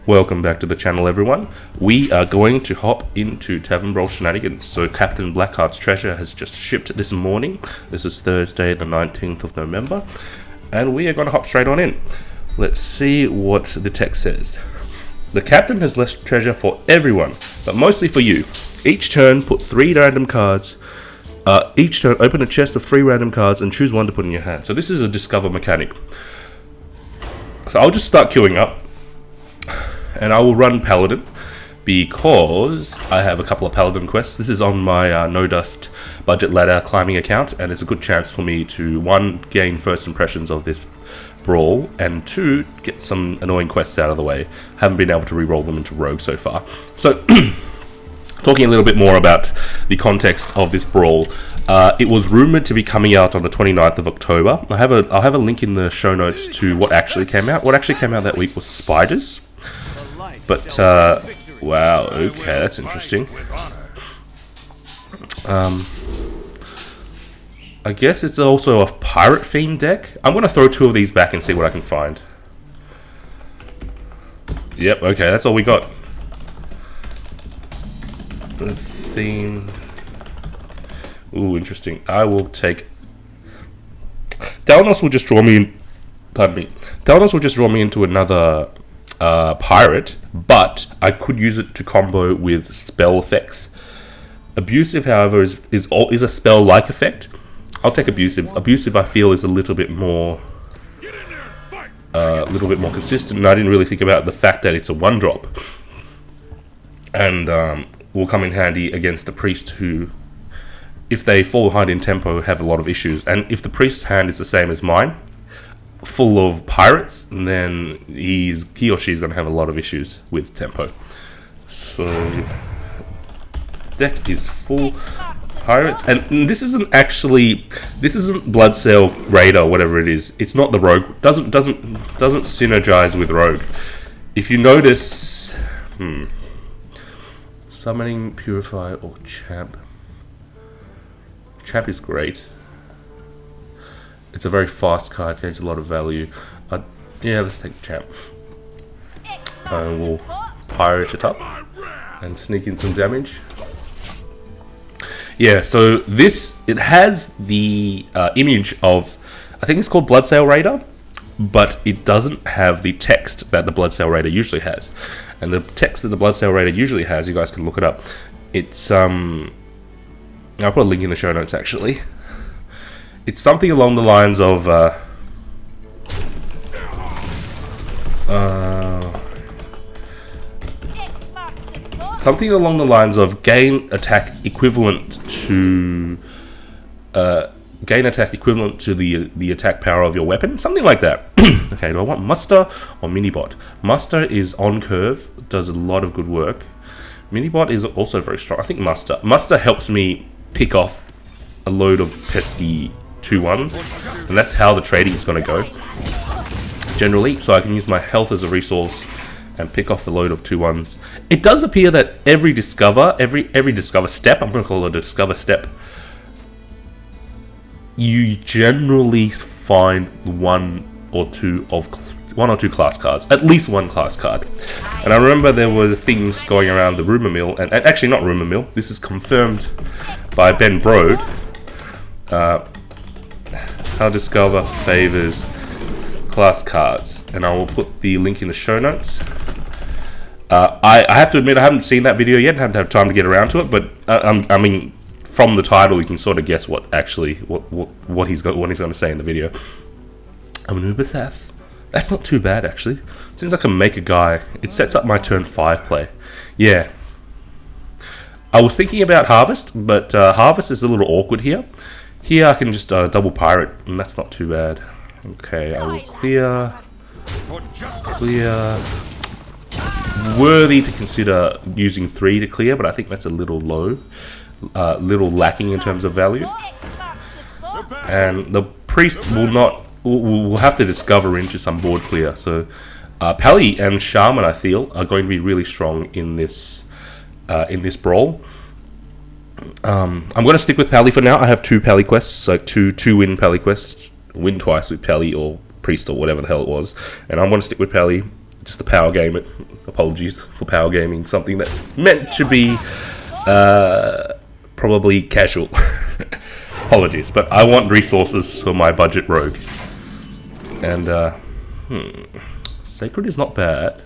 Welcome back to the channel, everyone. We are going to hop into Tavern Brawl Shenanigans. So Captain Blackheart's treasure has just shipped this morning. This is Thursday the 19th of November. And we are going to hop straight on in. Let's see what the text says. The captain has left treasure for everyone, but mostly for you. Each turn, put 3 random cards. Each turn, open a chest of 3 random cards and choose one to put in your hand. So this is a discover mechanic. So I'll just start queuing up. And I will run paladin because I have a couple of paladin quests. This is on my No Dust budget ladder climbing account, and it's a good chance for me to 1, gain first impressions of this brawl, and 2, get some annoying quests out of the way. Haven't been able to re-roll them into rogue so far. So talking a little bit more about the context of this brawl. It was rumored to be coming out on the 29th of October. I'll have a link in the show notes to what actually came out. What actually came out that week was spiders. But, wow, okay, that's interesting. I guess it's also a Pirate Fiend deck. I'm going to throw 2 of these back and see what I can find. Yep, okay, that's all we got. The theme. Ooh, interesting. I will take... Dalnos will just draw me in... Pardon me. Dalnos will just draw me into another... pirate, but I could use it to combo with spell effects. Abusive, however, is a spell-like effect. I'll take abusive. Abusive, I feel, is a little bit more consistent, and I didn't really think about the fact that it's a 1-drop, and will come in handy against a priest who, if they fall behind in tempo, have a lot of issues. And if the priest's hand is the same as mine, full of pirates, and then he or she's going to have a lot of issues with tempo. So deck is full pirates, and this isn't Bloodsail, Raider, whatever it is. It's not the rogue. Doesn't synergize with rogue. If you notice, summoning, purify, or champ. Champ is great. It's a very fast card, gains a lot of value. Yeah, let's take the champ. I will pirate it up and sneak in some damage. Yeah, so it has the image of, I think it's called Bloodsail Raider, but it doesn't have the text that the Bloodsail Raider usually has. And the text that the Bloodsail Raider usually has, you guys can look it up. It's, I'll put a link in the show notes actually. It's something along the lines of gain attack equivalent to the attack power of your weapon, something like that. Okay, do I want muster or minibot? Muster is on curve, does a lot of good work. Minibot is also very strong. I think muster. Muster helps me pick off a load of pesky 2-1s, and that's how the trading is going to go generally. So I can use my health as a resource and pick off the load of 2-1s. It does appear that every discover step, I'm going to call it a discover step, you generally find one or two class cards, at least 1 class card. And I remember there were things going around the rumor mill, and actually not rumor mill, this is confirmed by Ben Brode. How Discover favors class cards, and I will put the link in the show notes. I have to admit I haven't seen that video yet, haven't had time to get around to it, but I mean, from the title you can sort of guess what he's going to say in the video. I'm an Ubersath. That's not too bad actually. Seems like I can make a guy. It sets up my turn 5 play. Yeah. I was thinking about Harvest, but Harvest is a little awkward here. Here I can just double pirate, and that's not too bad. Okay, I will clear. Worthy to consider using 3 to clear, but I think that's a little low. Little lacking in terms of value. And the priest will have to discover into some board clear. So Pally and Shaman, I feel, are going to be really strong in this brawl. I'm going to stick with Pally for now. I have 2 Pally quests, like two win Pally quests. Win twice with Pally or Priest or whatever the hell it was. And I'm going to stick with Pally. just the power game. Apologies for power gaming, something that's meant to be probably casual. Apologies, but I want resources for my budget rogue. And Sacred is not bad.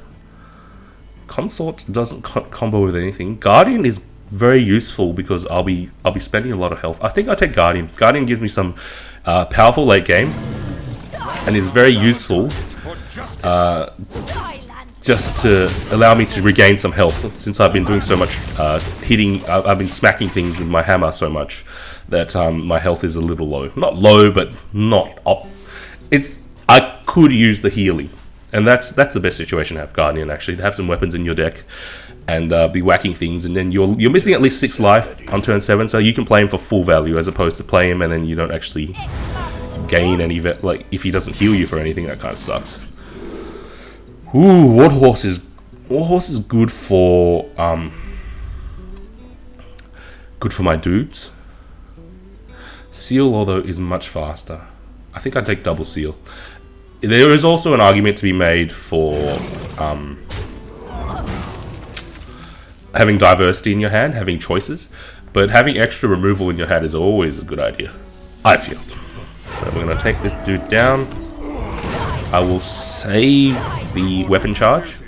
Consort doesn't combo with anything. Guardian is very useful because I'll be spending a lot of health. I think I take Guardian. Guardian gives me some powerful late game, and is very useful just to allow me to regain some health. Since I've been doing so much hitting, I've been smacking things with my hammer so much that my health is a little low. Not low, but not up. I could use the healing. And that's the best situation to have Guardian, actually, to have some weapons in your deck and be whacking things, and then you're missing at least 6 life on turn 7, so you can play him for full value as opposed to play him and then you don't actually gain any, like if he doesn't heal you for anything, that kind of sucks. Ooh, Warhorse is good for my dudes. Seal, although, is much faster. I think I'd take double Seal. There is also an argument to be made for having diversity in your hand, having choices, but having extra removal in your hand is always a good idea, I feel. So we're going to take this dude down. I will save the weapon charge.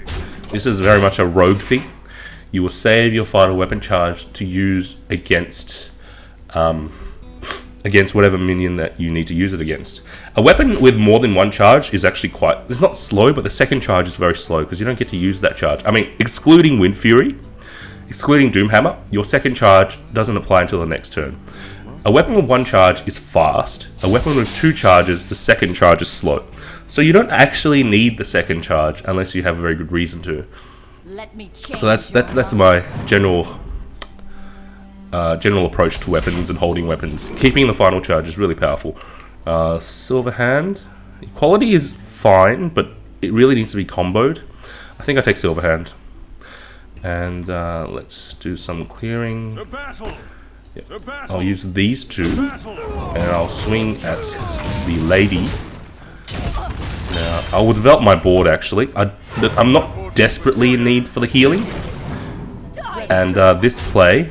This is very much a rogue thing. You will save your final weapon charge to use against whatever minion that you need to use it against. A weapon with more than one charge is actually it's not slow, but the second charge is very slow because you don't get to use that charge. I mean, excluding Wind Fury, excluding Doomhammer, your second charge doesn't apply until the next turn. A weapon with one charge is fast. A weapon with 2 charges, the second charge is slow. So you don't actually need the second charge unless you have a very good reason to. So that's my general approach to weapons and holding weapons. Keeping the final charge is really powerful. Silver Hand, quality is fine, but it really needs to be comboed. I think I take Silver Hand, and let's do some clearing. Yep. I'll use these 2, and I'll swing at the lady. Now I will develop my board. Actually, I'm not desperately in need for the healing, and this play.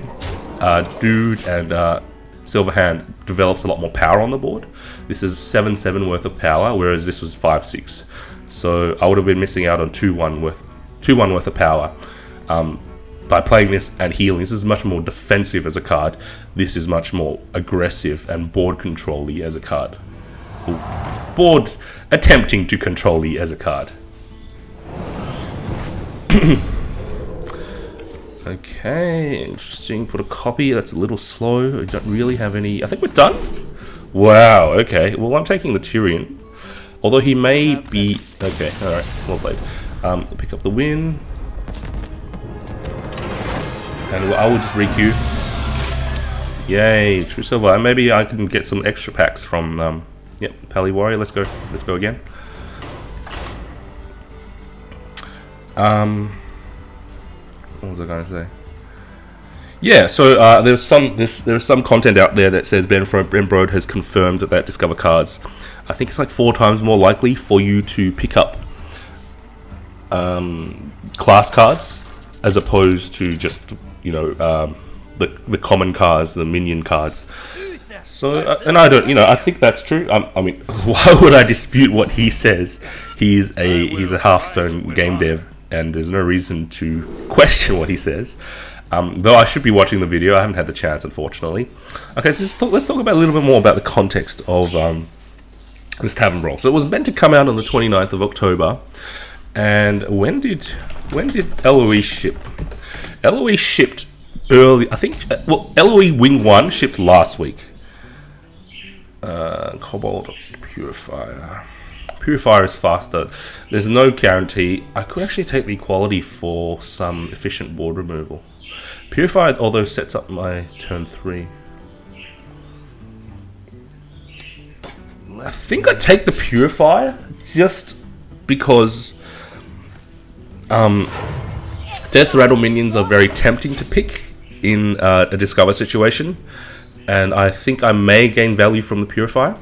Dude and Silver Hand develops a lot more power on the board. This is 7/7 worth of power, whereas this was 5/6. So I would have been missing out on 2/1 worth of power by playing this and healing. This is much more defensive as a card. This is much more aggressive and board control-y as a card. Ooh. Board attempting to control-y as a card. Okay, interesting. Put a copy. That's a little slow. We don't really have any. I think we're done. Wow. Okay. Well, I'm taking the Tyrion, although he may be. Okay. All right. Well played. Pick up the win, and I will just requeue. Yay! True silver. And maybe I can get some extra packs from. Yep. Pally Warrior. Let's go. Let's go again. What was I going to say? Yeah, so there's some content out there that says Ben Brode has confirmed that Discover cards, I think it's like 4 times more likely for you to pick up class cards as opposed to just the common cards, the minion cards. So and I don't, I think that's true. I mean, why would I dispute what he says? He's a Hearthstone game dev, and there's no reason to question what he says. Though I should be watching the video, I haven't had the chance, unfortunately. Okay, so let's talk about a little bit more about the context of this Tavern Brawl. So it was meant to come out on the 29th of October, and when did LOE ship? LOE shipped early, I think. Well, LOE Wing 1 shipped last week. Cobalt Purifier. Purifier is faster. There's no guarantee. I could actually take the equality for some efficient board removal. Purifier, although, sets up my turn 3. I think I'd take the Purifier just because Death Rattle minions are very tempting to pick in a Discover situation, and I think I may gain value from the Purifier.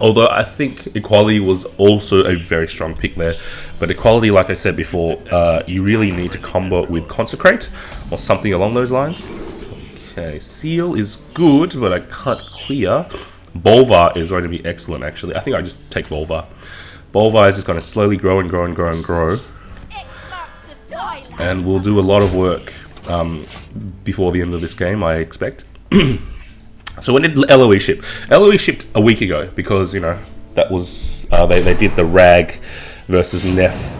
Although I think Equality was also a very strong pick there. But equality, like I said before, you really need to combo it with Consecrate or something along those lines. Okay, Seal is good, but I can't clear. Bolvar is going to be excellent, actually. I think I just take Bolvar. Bolvar is just going to slowly grow and grow and grow and grow. And we'll do a lot of work before the end of this game, I expect. So when did LOE ship? LOE shipped a week ago because, you know, that was... they did the Rag versus Nef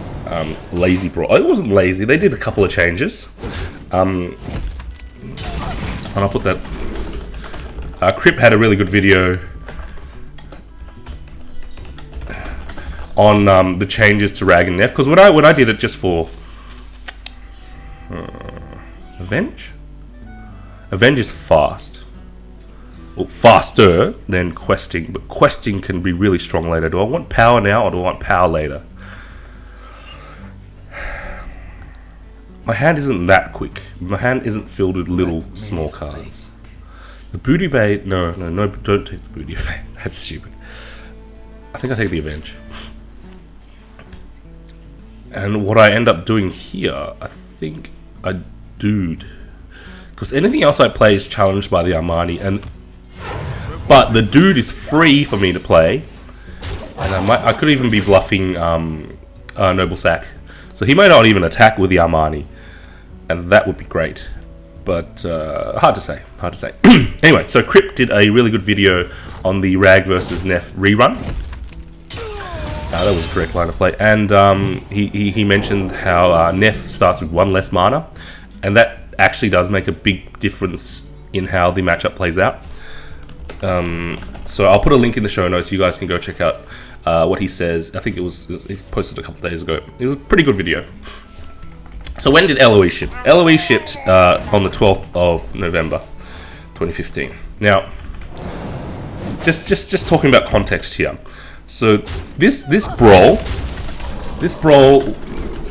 lazy brawl. It wasn't lazy. They did a couple of changes. And I'll put that... Kripp had a really good video on the changes to Rag and Nef. Because when I did it just for... Avenge? Avenge is fast. Well, faster than questing, but questing can be really strong later. Do I want power now or do I want power later? My hand isn't that quick. My hand isn't filled with little small cards. The booty bait, no, don't take the booty bait. That's stupid. I think I take the Avenge. And what I end up doing here, I think I dude. Because anything else I play is challenged by the Armani, but the dude is free for me to play, and I could even be bluffing Noble Sack, so he might not even attack with the Armani, and that would be great. But hard to say. Anyway, so Kripp did a really good video on the Rag versus Nef rerun. That was the correct line of play, and he mentioned how Nef starts with 1 less mana, and that actually does make a big difference in how the matchup plays out. So I'll put a link in the show notes. You guys can go check out what he says. I think he posted a couple of days ago. It was a pretty good video. So when did LOE ship? LOE shipped on the 12th of November 2015. Now, just talking about context here. So this brawl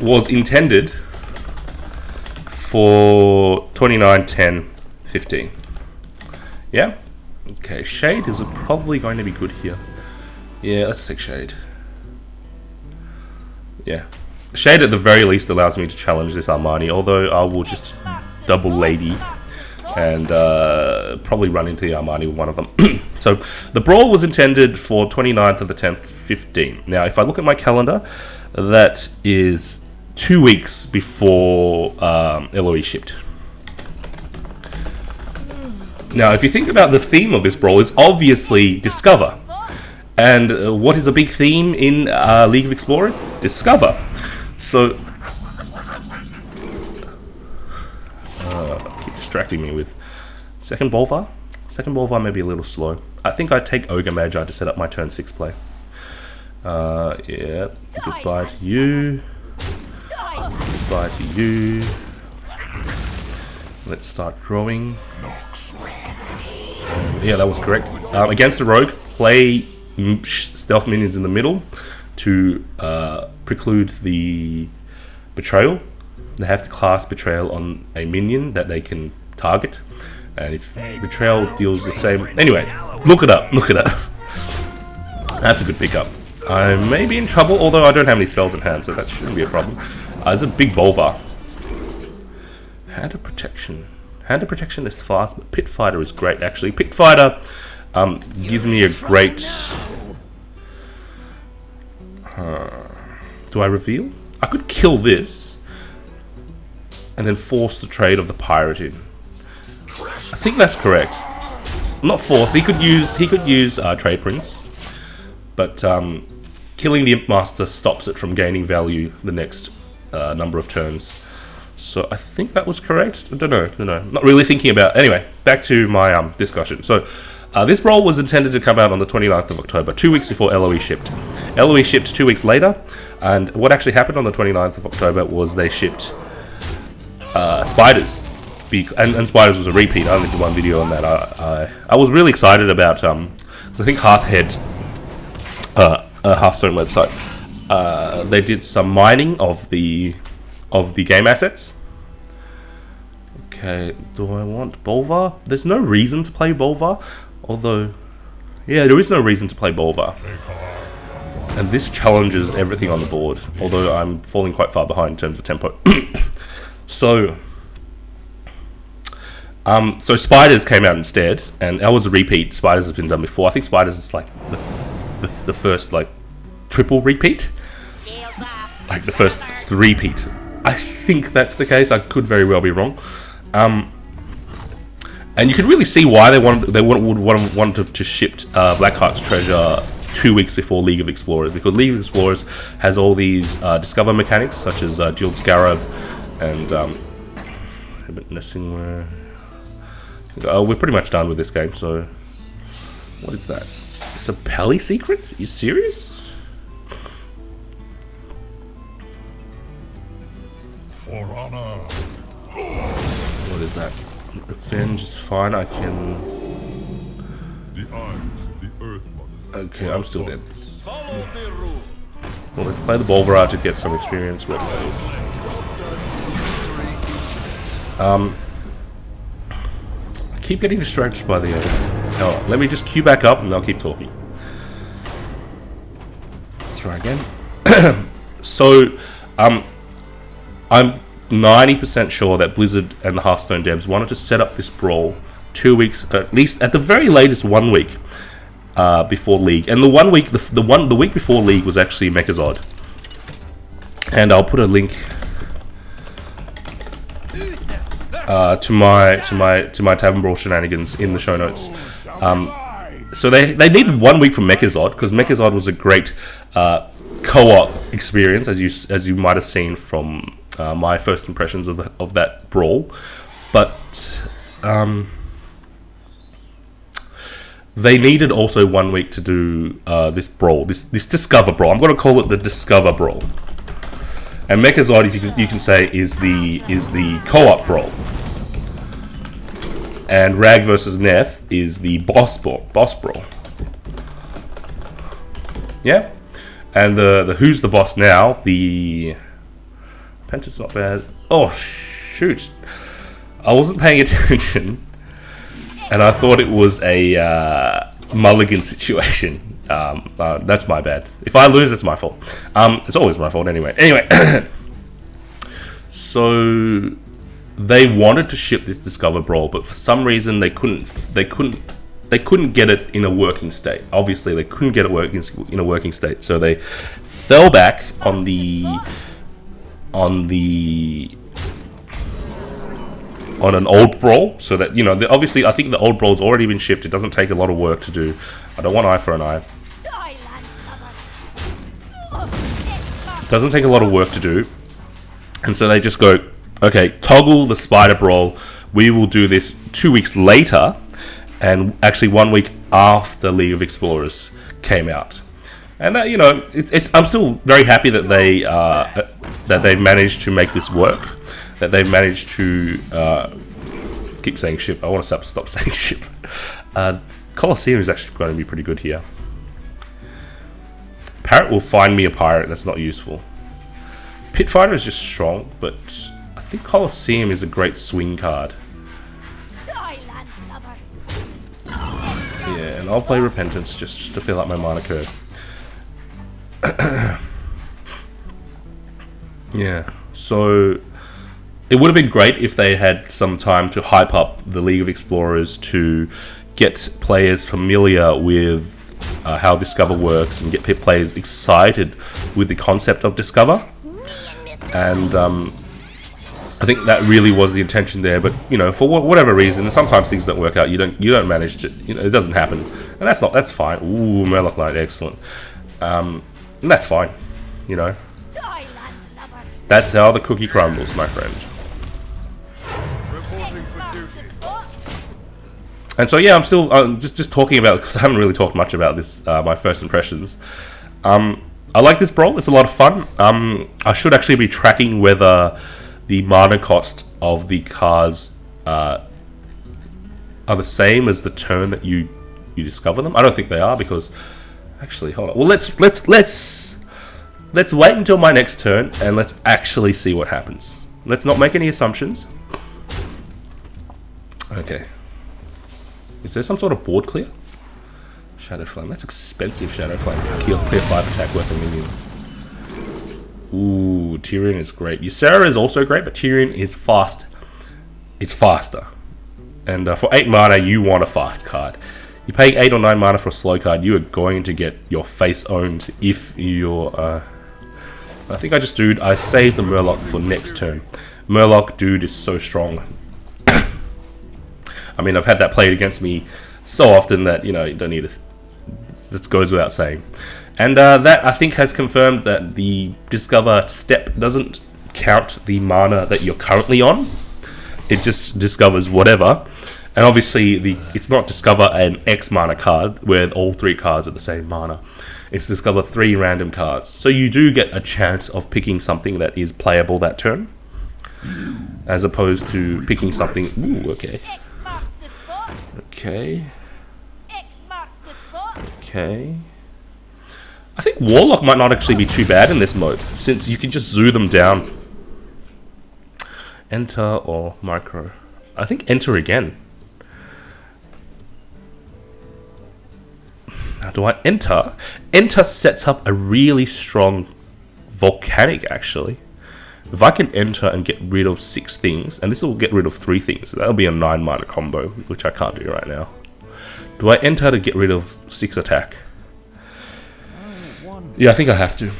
was intended for 29-10-15. Yeah? Okay, Shade is probably going to be good here. Yeah, let's take Shade. Yeah. Shade at the very least allows me to challenge this Armani, although I will just double Lady and probably run into the Armani with one of them. So, the brawl was intended for 29th of the 10th, 15. Now, if I look at my calendar, that is 2 weeks before LOE shipped. Now, if you think about the theme of this brawl, it's obviously Discover. And what is a big theme in League of Explorers? Discover. So, keep distracting me with second Bolvar. Second Bolvar may be a little slow. I think I take Ogre Magi to set up my turn 6 play. Yeah, goodbye to you. Goodbye to you. Let's start growing. Yeah, that was correct. Against the rogue, play stealth minions in the middle to preclude the betrayal. They have to cast betrayal on a minion that they can target, and if betrayal deals the same... Anyway, look it up. That's a good pickup. I may be in trouble, although I don't have any spells in hand, so that shouldn't be a problem. There's a big Bolvar. Hand of Protection. Hand of Protection is fast, but Pit Fighter is great, actually. Pit Fighter gives me a great... do I reveal? I could kill this and then force the trade of the pirate in. I think that's correct. Not force. He could use Trade Prince, but killing the Imp Master stops it from gaining value the next number of turns. So I think that was correct. I don't know. Not really thinking about... Anyway, back to my discussion. So this brawl was intended to come out on the 29th of October, 2 weeks before LOE shipped. LOE shipped 2 weeks later, and what actually happened on the 29th of October was they shipped Spiders. And Spiders was a repeat. I only did one video on that. I was really excited about... because I think Hearthstone website, they did some mining of the game assets. Okay, do I want Bolvar? There's no reason to play Bolvar, although, yeah, there is no reason to play Bolvar. And this challenges everything on the board, although I'm falling quite far behind in terms of tempo. So Spiders came out instead, and that was a repeat. Spiders has been done before. I think Spiders is like the first like triple repeat, like the first three-peat. I think that's the case. I could very well be wrong. And you can really see why they would want to ship Blackheart's treasure 2 weeks before League of Explorers, because League of Explorers has all these discover mechanics such as Jilled Scarab and we're pretty much done with this game. So what is that? It's a Pally secret? Are you serious? For honor. What is that? Revenge is fine. I can. The eyes, the earth mother. Okay, I'm still dead. Well, let's play the Bolvarad to get some experience with. I keep getting distracted by the other. Let me just queue back up and I'll keep talking. Let's try again. So, I'm 90% sure that Blizzard and the Hearthstone devs wanted to set up this brawl 2 weeks, at least at the very latest 1 week before League. And the 1 week, the week before League was actually Mechazod. And I'll put a link to my Tavern Brawl Shenanigans in the show notes. So they needed 1 week from Mechazod, because Mechazod was a great co-op experience, as you might have seen from my first impressions of that brawl. But they needed also 1 week to do this brawl, this Discover Brawl. I'm going to call it the Discover Brawl. And Mechazod, if you can say, is the co-op brawl. And Rag versus Nef is the boss brawl. Yeah? And the who's the boss now? The Penta's not bad. Oh shoot! I wasn't paying attention, and I thought it was a mulligan situation. That's my bad. If I lose, it's my fault. It's always my fault anyway. Anyway, so they wanted to ship this Discover Brawl, but for some reason they couldn't get it in a working state. Obviously, they couldn't get it working in a working state, so they fell back on an old brawl, so that, you know, obviously I think the old brawl's already been shipped. It doesn't take a lot of work to do. I don't want eye for an eye. Doesn't take a lot of work to do, and so they just go, okay, toggle the Spider Brawl. We will do this 2 weeks later, and actually 1 week after League of Explorers came out. And that, you know, I'm still very happy that they've managed to make this work. That they've managed to keep saying ship. I want to stop saying ship. Colosseum is actually going to be pretty good here. Parrot will find me a pirate. That's not useful. Pitfighter is just strong, but I think Colosseum is a great swing card. Yeah, and I'll play Repentance just to fill out my mana curve. Yeah, so it would have been great if they had some time to hype up the League of Explorers to get players familiar with how Discover works and get players excited with the concept of Discover. And I think that really was the intention there. But, you know, for whatever reason, sometimes things don't work out. You don't manage to, you know, it doesn't happen, and that's fine. Ooh, MurlOP Knight, excellent. And that's fine, you know. That's how the cookie crumbles, my friend. And so yeah, I'm still just talking about, because I haven't really talked much about this. My first impressions. I like this brawl. It's a lot of fun. I should actually be tracking whether the mana cost of the cards are the same as the turn that you discover them. I don't think they are, because actually, hold on. Well, let's wait until my next turn and let's actually see what happens. Let's not make any assumptions. Okay. Is there some sort of board clear? Shadow Flame. That's expensive, Shadow Flame. Clear 5 attack worth of minions. Ooh, Tyrion is great. Ysera is also great, but Tyrion is fast. It's faster. And for 8 mana, you want a fast card. You're paying 8 or 9 mana for a slow card, you are going to get your face owned if you're... I think I saved the Murloc for next turn. Murloc, dude, is so strong. I mean, I've had that played against me so often that, you know, you don't need to... This goes without saying. And that, I think, has confirmed that the Discover step doesn't count the mana that you're currently on. It just discovers whatever. And obviously, it's not Discover an X mana card, where all 3 cards are the same mana. It's Discover 3 random cards. So you do get a chance of picking something that is playable that turn, as opposed to picking something... Ooh, okay. Okay. Okay. I think Warlock might not actually be too bad in this mode, since you can just zoo them down. Enter or micro. I think enter again. Now, do I enter? Enter sets up a really strong volcanic, actually. If I can enter and get rid of 6 things, and this will get rid of 3 things, so that'll be a 9 mana combo, which I can't do right now. Do I enter to get rid of 6 attack? Yeah, I think I have to.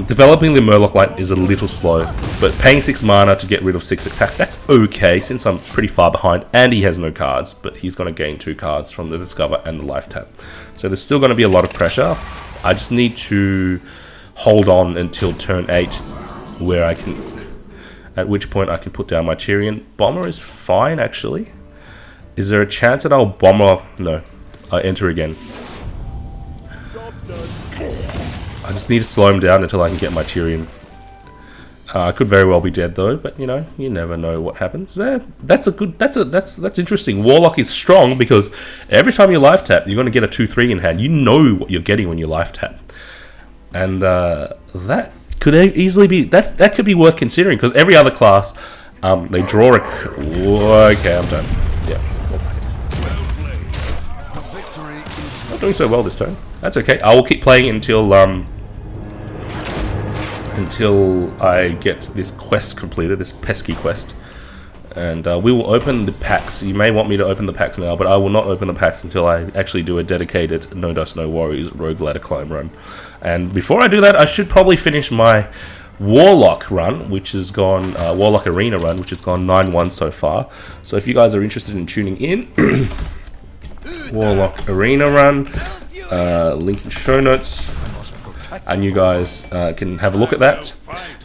Developing the MurlOP Knight is a little slow, but paying 6 mana to get rid of 6 attack, that's okay, since I'm pretty far behind, and he has no cards, but he's going to gain 2 cards from the Discover and the Life Tap. So there's still going to be a lot of pressure. I just need to hold on until turn 8, where I can... At which point I can put down my Tyrion. Bomber is fine, actually. Is there a chance that I'll Bomber? No. I enter again. I just need to slow him down until I can get my Tyrion. I could very well be dead though, but you know, you never know what happens. That's interesting. Warlock is strong because every time you life tap, you're going to get a 2/3 in hand. You know what you're getting when you life tap, and that could easily be that could be worth considering because every other class, they draw a. Okay, I'm done. Yeah, well played. Not doing so well this turn. That's okay. I will keep playing until I get this quest completed, this pesky quest. And we will open the packs. You may want me to open the packs now, but I will not open the packs until I actually do a dedicated No Dust No Worries Rogue Ladder Climb run. And before I do that, I should probably finish my Warlock run, which has gone, Warlock Arena run, which has gone 9-1 so far. So if you guys are interested in tuning in, Warlock Arena run, link in show notes, and you guys can have a look at that.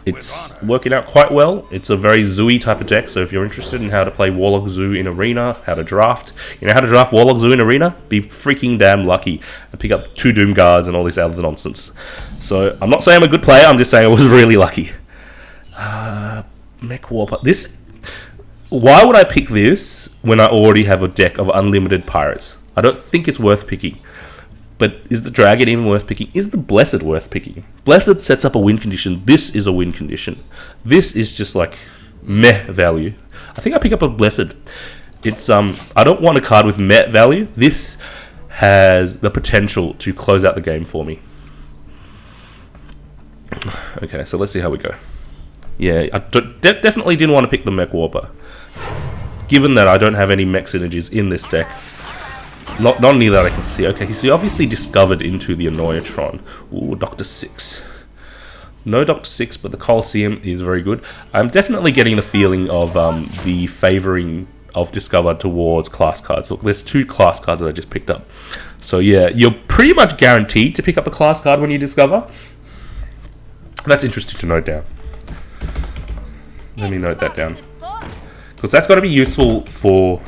It's working out quite well. It's a very zoo-y type of deck, so if you're interested in how to play Warlock Zoo in Arena, how to draft, how to draft Warlock Zoo in Arena, be freaking damn lucky and pick up 2 Doom Guards and all this other nonsense. So I'm not saying I'm a good player, I'm just saying I was really lucky. Mech Warper. Why would I pick this when I already have a deck of unlimited pirates? I don't think it's worth picking. But is the Dragon even worth picking? Is the Blessed worth picking? Blessed sets up a win condition. This is a win condition. This is just like meh value. I think I pick up a Blessed. It's I don't want a card with meh value. This has the potential to close out the game for me. Okay, so let's see how we go. Yeah, I definitely didn't want to pick the Mech Warper. Given that I don't have any mech synergies in this deck. Not only that I can see. Okay, so he obviously discovered into the Annoyatron. Ooh, Dr. 6. No Dr. 6, but the Colosseum is very good. I'm definitely getting the feeling of the favouring of Discover towards class cards. Look, there's 2 class cards that I just picked up. So yeah, you're pretty much guaranteed to pick up a class card when you Discover. That's interesting to note down. Let me note that down. Because that's got to be useful for...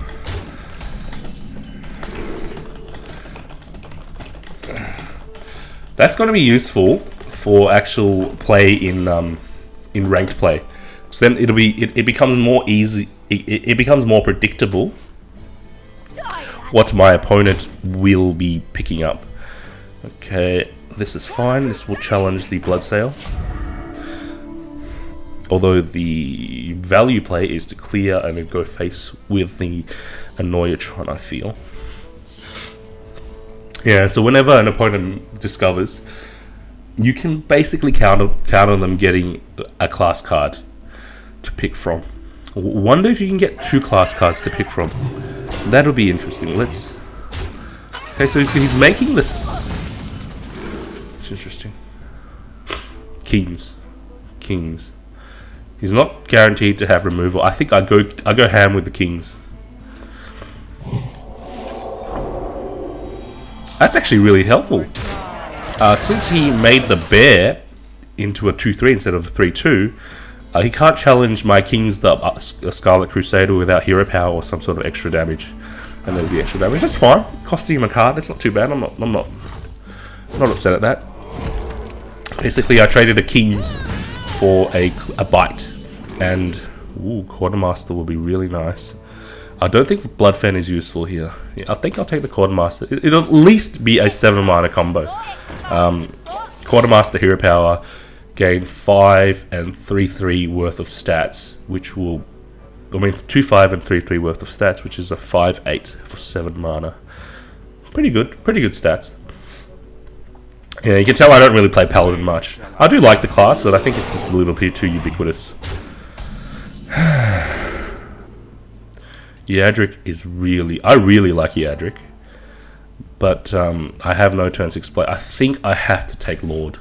That's going to be useful for actual play in ranked play. So then it becomes more easy. It becomes more predictable what my opponent will be picking up. Okay, this is fine. This will challenge the Bloodsail. Although the value play is to clear and then go face with the Annoyatron, I feel. Yeah, so whenever an opponent discovers, you can basically count on them getting a class card to pick from. Wonder if you can get 2 class cards to pick from. That'll be interesting. Let's... Okay, so he's making this... It's interesting. Kings. He's not guaranteed to have removal. I think I go ham with the kings. That's actually really helpful. Since he made the bear into a 2/3 instead of a 3/2, he can't challenge my kings, the Scarlet Crusader, without hero power or some sort of extra damage. And there's the extra damage. That's fine. Costing him a card. That's not too bad. I'm not upset at that. Basically, I traded a kings for a bite, and Quartermaster will be really nice. I don't think Bloodfen is useful here. Yeah, I think I'll take the Quartermaster. It'll at least be a 7-mana combo. Quartermaster hero power, gain 5 and 3/3 worth of stats, which will... I mean, 2/5 and 3/3 worth of stats, which is a 5/8 for 7 mana. Pretty good stats. Yeah, you can tell I don't really play Paladin much. I do like the class, but I think it's just a little bit too ubiquitous. Yadric is really... I really like Yadric. But I have no turns to explain. I think I have to take Lord.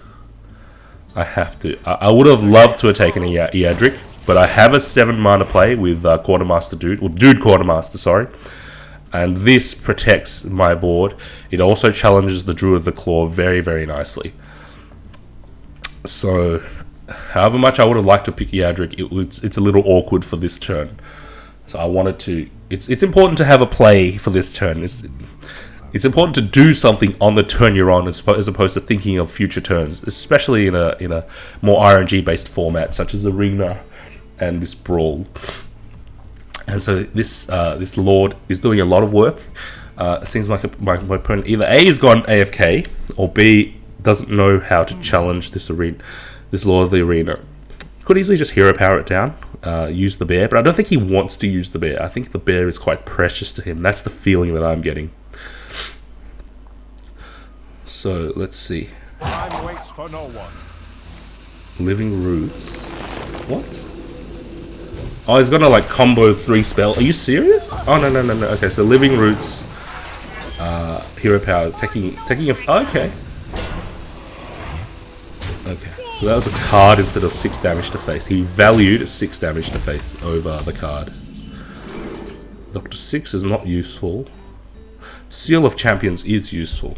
I have to. I would have loved to have taken a Yadric, but I have a 7-mana play with Quartermaster Dude. Well, Dude Quartermaster, sorry. And this protects my board. It also challenges the Druid of the Claw very, very nicely. So, however much I would have liked to pick Yadric, it's a little awkward for this turn. So I wanted to... It's important to have a play for this turn. It's important to do something on the turn you're on, as opposed to thinking of future turns, especially in a more RNG-based format, such as Arena and this Brawl. And so this Lord is doing a lot of work. It seems like my opponent either A has gone AFK, or B doesn't know how to challenge this Lord of the Arena. Could easily just hero power it down, use the bear, but I don't think he wants to use the bear. I think the bear is quite precious to him. That's the feeling that I'm getting. So let's see. Time waits for no one. Living Roots. What? Oh, he's gonna like combo 3 spell. Are you serious? Oh no. Okay, so Living Roots, hero power, taking a. Oh, okay. Okay, so that was a card instead of 6 damage to face. He valued 6 damage to face over the card. Dr. 6 is not useful. Seal of Champions is useful.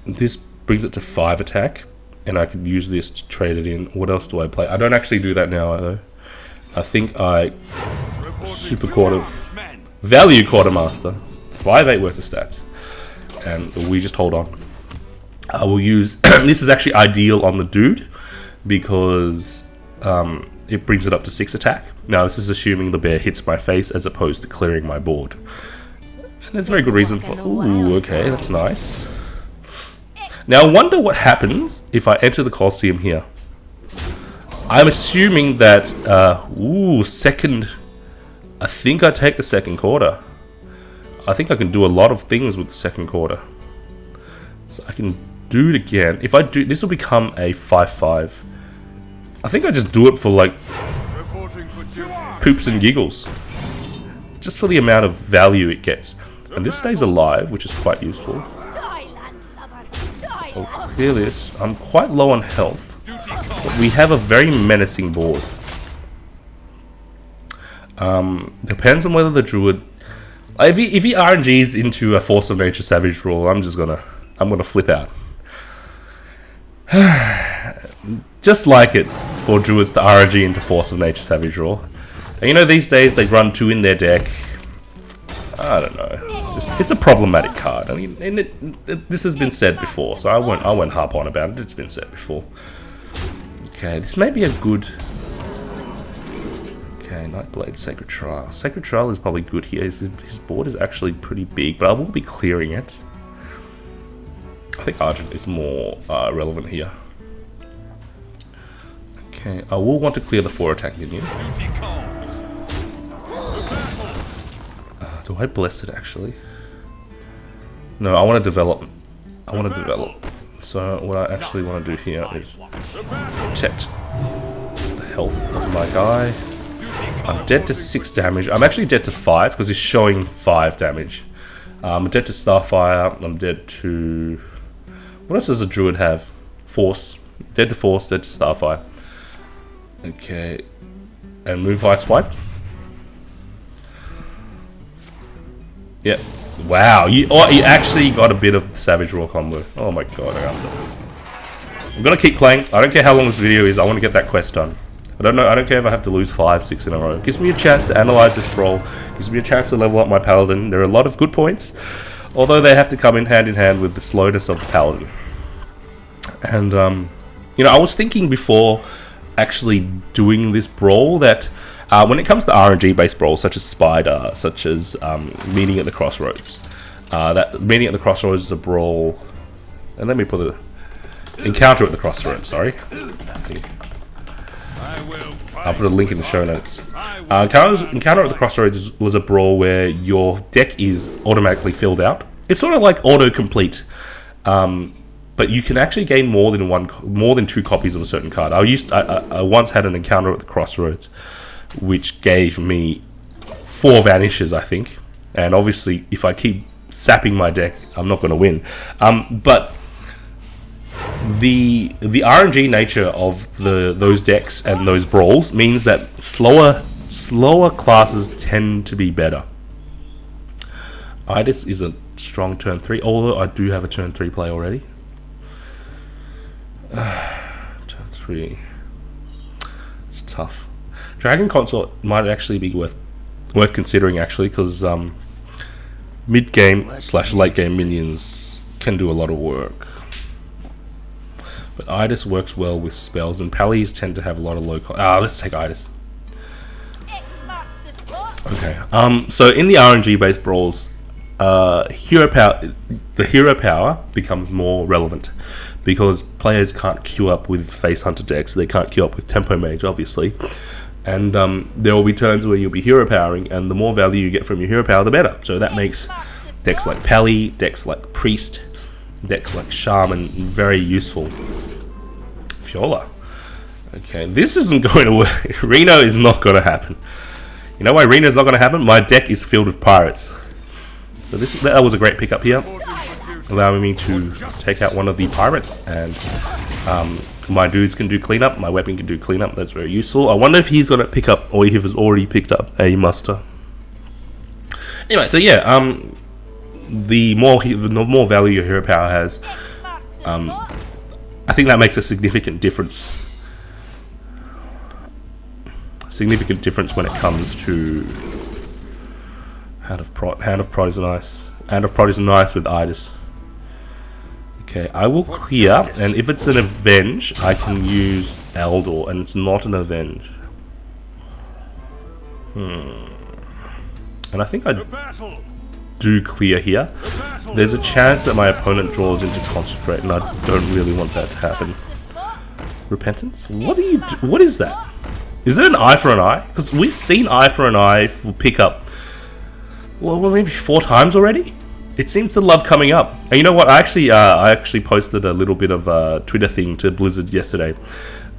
This brings it to 5 attack, and I could use this to trade it in. What else do I play? I don't actually do that now, though. I think I value Quartermaster, 5/8 worth of stats, and we just hold on. I will use this is actually ideal on the Dude because it brings it up to 6 attack. Now this is assuming the bear hits my face as opposed to clearing my board, and there's a very good reason for. Ooh, okay, that's nice. Now I wonder what happens if I enter the Colosseum here. I'm assuming that second. I think I take the second quarter. I think I can do a lot of things with the second quarter. So I can do it again. If I do, this will become a 5/5. I think I just do it for like poops and giggles, just for the amount of value it gets. And this stays alive, which is quite useful. I'll clear this. I'm quite low on health, but we have a very menacing board. Depends on whether the Druid, if he RNGs into a Force of Nature Savage Brawl, I'm gonna flip out. Just like it for Druids to RNG into Force of Nature Savage Brawl. And you know, these days they run 2 in their deck. I don't know. It's a problematic card. I mean, and this has been said before, so I won't harp on about it. It's been said before. Okay, this may be a good. Okay, Nightblade, Sacred Trial. Sacred Trial is probably good here. His board is actually pretty big, but I will be clearing it. I think Argent is more relevant here. Okay, I will want to clear the 4 attack minion. Do I bless it actually? No, I want to develop. I want to develop. So what I actually want to do here is protect the health of my guy. I'm dead to 6 damage. I'm actually dead to 5 because he's showing 5 damage. I'm dead to Starfire. I'm dead to... What else does a druid have? Force. Dead to Force, dead to Starfire. Okay. And move Ice Swipe. Yep. Wow, you actually got a bit of the Savage Raw combo. Oh my god, I'm gonna keep playing. I don't care how long this video is, I want to get that quest done. I don't care if I have to lose 5, 6 in a row. It gives me a chance to analyze this brawl. It gives me a chance to level up my paladin. There are a lot of good points, although they have to come in hand with the slowness of the paladin. And, you know, I was thinking before actually doing this brawl that when it comes to RNG-based brawls, such as Spider, such as Meeting at the Crossroads, that Meeting at the Crossroads is a brawl, and let me put it, Encounter at the Crossroads, sorry. I'll put a link in the show notes. Encounter at the Crossroads was a brawl where your deck is automatically filled out. It's sort of like autocomplete, but you can actually gain more than 2 copies of a certain card. I once had an Encounter at the Crossroads, which gave me 4 vanishes, I think. And obviously, if I keep sapping my deck, I'm not going to win. But the RNG nature of those decks and those brawls means that slower classes tend to be better. Idis is a strong turn 3, although I do have a turn 3 play already. Turn 3. It's tough. Dragon Consort might actually be worth considering, actually, because mid game / late game minions can do a lot of work. But Idis works well with spells, and Pallies tend to have a lot of low cost. Let's take Idis. Okay. So in the RNG based brawls, the hero power becomes more relevant because players can't queue up with Face Hunter decks. They can't queue up with Tempo Mage, obviously. And there will be turns where you'll be hero powering, and the more value you get from your hero power, the better. So that makes decks like Pally, decks like Priest, decks like Shaman very useful. Fiola. Okay, this isn't going to work. Reno is not going to happen. You know why Reno is not going to happen? My deck is filled with pirates. So that was a great pickup here, allowing me to take out one of the pirates, and my dudes can do cleanup, my weapon can do cleanup. That's very useful. I wonder if he's going to pick up, or if he's already picked up, a muster. Anyway, so yeah, the more value your hero power has, I think that makes a significant difference. Significant difference when it comes to Hand of Prod is nice. Hand of Prod is nice with Idis. Okay, I will clear, and if it's an Avenge, I can use Eldor, and it's not an Avenge. And I think I do clear here. There's a chance that my opponent draws into Concentrate, and I don't really want that to happen. Repentance? What is that? Is it an eye for an eye? Because we've seen eye for an eye for pickup, well, maybe 4 times already? It seems to love coming up. And you know what? I actually posted a little bit of a Twitter thing to Blizzard yesterday.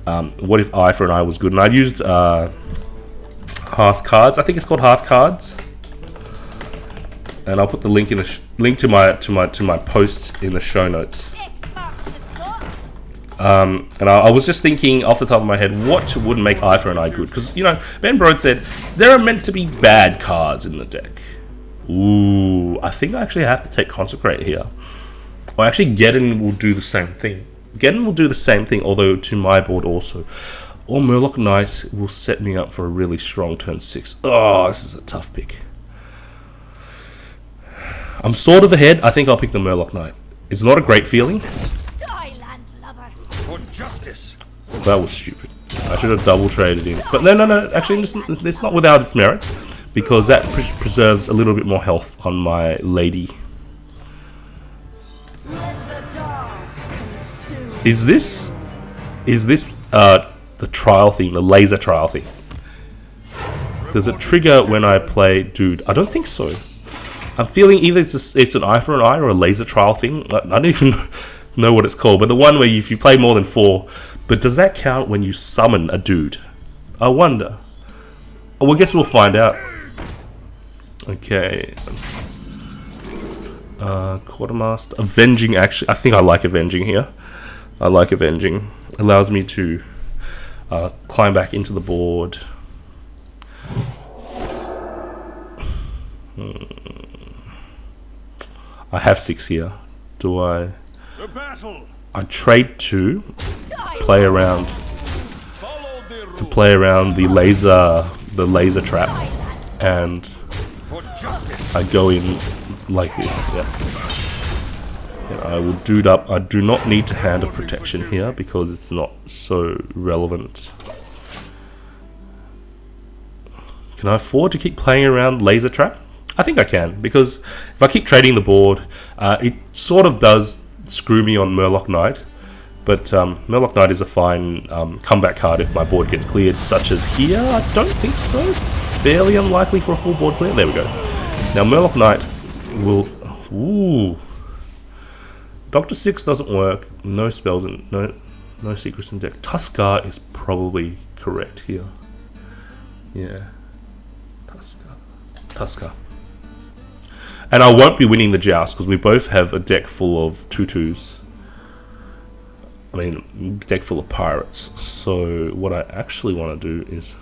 What if eye for an eye was good? And I used Hearth Cards. I think it's called Hearth Cards. And I'll put the link in the link to my post in the show notes. And I was just thinking off the top of my head, what would make eye for an eye good? Because, you know, Ben Brode said there are meant to be bad cards in the deck. Ooh, I think I actually have to take Consecrate here. Or actually, Geddon will do the same thing. Geddon will do the same thing, although to my board also. Or MurlOP Knight will set me up for a really strong turn 6. Oh, this is a tough pick. I'm sort of ahead. I think I'll pick the MurlOP Knight. It's not a great feeling. That was stupid. I should have double traded in. But no. Actually, it's not without its merits, because that preserves a little bit more health on my lady. Is this the trial thing, the laser trial thing? Does it trigger when I play dude? I don't think so. I'm feeling either it's an eye for an eye or a laser trial thing. I don't even know what it's called, but the one where if you play more than 4, but does that count when you summon a dude? I wonder. Well, I guess we'll find out. Okay. Quartermaster. Avenging, actually. I think I like Avenging here. I like Avenging. Allows me to climb back into the board. I have 6 here. Do I? I trade 2 to play around the laser trap, and I go in like this. Yeah. And I will dude up. I do not need to Hand of Protection here because it's not so relevant. Can I afford to keep playing around laser trap? I think I can, because if I keep trading the board, it sort of does screw me on MurlOP Knight. But MurlOP Knight is a fine comeback card if my board gets cleared, such as here. I don't think so. It's fairly unlikely for a full board clear. There we go. Now MurlOP Knight will... Ooh. Dr. 6 doesn't work. No spells and no secrets in deck. Tuskar is probably correct here. Yeah. Tuskar. And I won't be winning the joust because we both have a deck full of 2/2s. I mean, deck full of pirates. So what I actually want to do is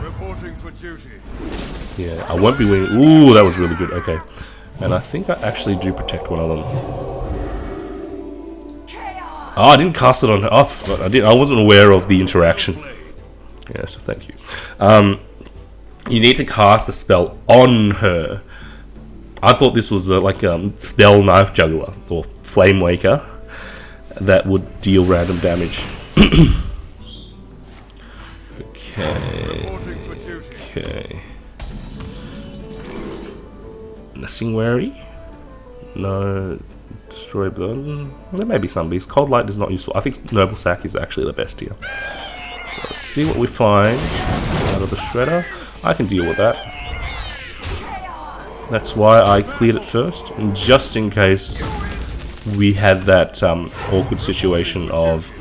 Reporting for duty. Yeah, I won't be winning. Ooh, that was really good. Okay, and I think I actually do protect one of them. Oh, I didn't cast it on her. Oh, I wasn't aware of the interaction. Yeah, so thank you. You need to cast the spell on her. I thought this was like a spell knife juggler or flame waker that would deal random damage. Okay. Singwary? No. Destroy blood. There may be some beasts. Cold Light is not useful. I think Noble Sack is actually the best here. So let's see what we find out of the Shredder. I can deal with that. That's why I cleared it first, and just in case we had that awkward situation of...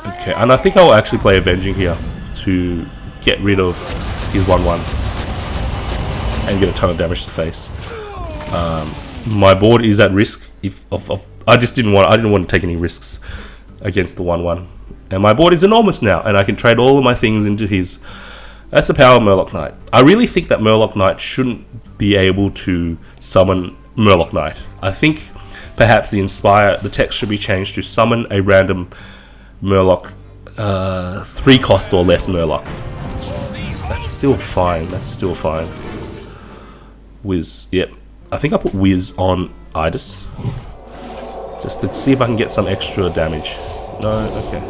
Okay, and I think I'll actually play Avenging here to get rid of his 1/1 and get a ton of damage to face. My board is at risk. I didn't want to take any risks against the 1/1, and my board is enormous now, and I can trade all of my things into his. That's the power of MurlOP Knight. I really think that MurlOP Knight shouldn't be able to summon MurlOP Knight. I think perhaps the text should be changed to summon a random Murloc 3 cost or less Murloc. That's still fine. Wiz, yep. I think I put Wiz on Idis just to see if I can get some extra damage. No, okay.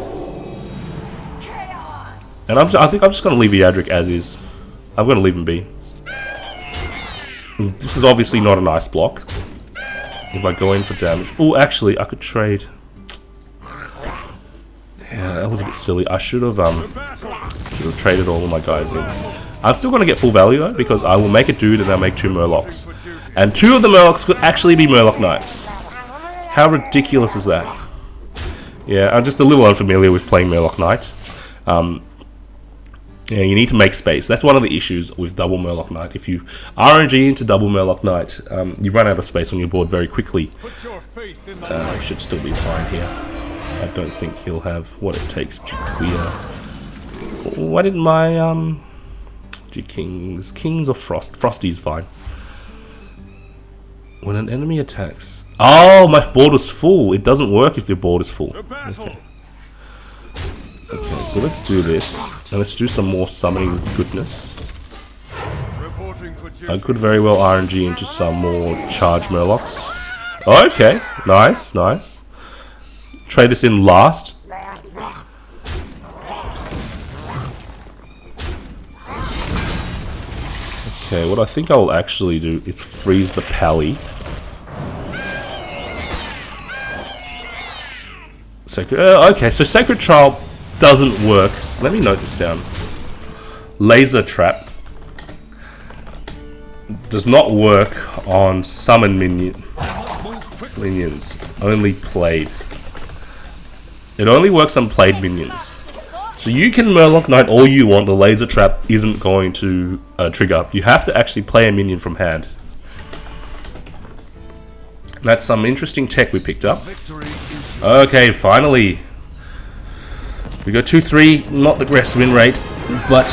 And I think I'm just going to leave Yadric as is. I'm going to leave him be. This is obviously not a nice block. If I go in for damage... Oh, actually, I could trade... Yeah, that was a bit silly. I should have traded all of my guys in. I'm still going to get full value, though, because I will make a dude and I'll make 2 Murlocs. And 2 of the Murlocs could actually be MurlOP Knights. How ridiculous is that? Yeah, I'm just a little unfamiliar with playing MurlOP Knight. Yeah, you need to make space. That's one of the issues with double MurlOP Knight. If you RNG into double MurlOP Knight, you run out of space on your board very quickly. Should still be fine here. I don't think he'll have what it takes to clear. Why didn't my Kings or Frost? Frosty's fine. When an enemy attacks. Oh, my board was full. It doesn't work if your board is full. Okay. Okay, so let's do this, and let's do some more summoning goodness. I could very well RNG into some more charge Murlocs. Okay, nice, nice. Trade this in last. Okay, what I think I will actually do is freeze the Pally. Okay, so Sacred Trial doesn't work. Let me note this down. laser trap does not work on summon minions, only played. It only works on played minions. So you can MurlOP Knight all you want, the laser trap isn't going to trigger up. You have to actually play a minion from hand. That's some interesting tech we picked up. Okay, finally. We go 2-3, not the best win rate, but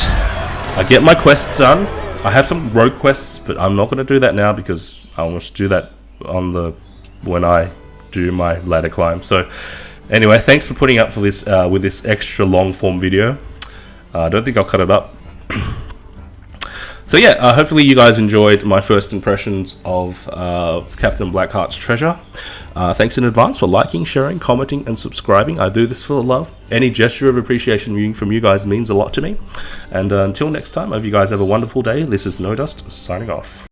I get my quests done. I have some rogue quests, but I'm not going to do that now because I want to do that on when I do my ladder climb. So anyway, thanks for putting up for this with this extra long form video. I don't think I'll cut it up. So yeah, hopefully you guys enjoyed my first impressions of Captain Blackheart's treasure. Thanks in advance for liking, sharing, commenting, and subscribing. I do this for the love. Any gesture of appreciation from you guys means a lot to me. And until next time, I hope you guys have a wonderful day. This is No Dust signing off.